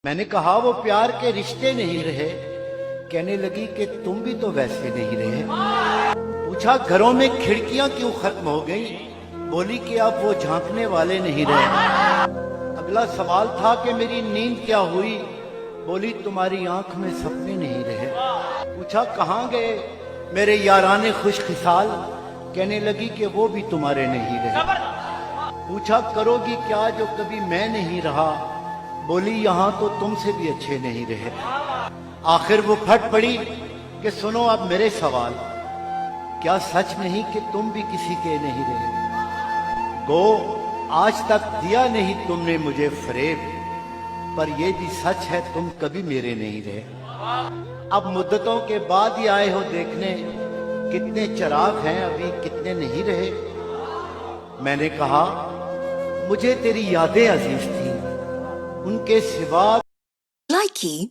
मैंने कहा वो प्यार के रिश्ते नहीं रहे। कहने लगी कि तुम भी तो वैसे नहीं रहे। पूछा घरों में खिड़कियां क्यों खत्म हो गई? बोली कि अब वो झांकने वाले नहीं रहे। अगला सवाल था कि मेरी नींद क्या हुई? बोली तुम्हारी आंख में सपने नहीं रहे। पूछा कहाँ गए मेरे याराने खुश खिसाल? कहने लगी कि वो भी तुम्हारे नहीं रहे। पूछा करोगी क्या जो कभी मैं नहीं रहा? बोली यहाँ तो तुमसे भी अच्छे नहीं रहे। आखिर वो फट पड़ी कि सुनो अब मेरे सवाल, क्या सच नहीं कि तुम भी किसी के नहीं रहे? गो आज तक दिया नहीं तुमने मुझे फरेब, पर ये भी सच है तुम कभी मेरे नहीं रहे। अब मुद्दतों के बाद ही आए हो देखने, कितने चिराग हैं अभी कितने नहीं रहे। मैंने कहा मुझे तेरी यादें अजीज थी, उनके सिवा Likey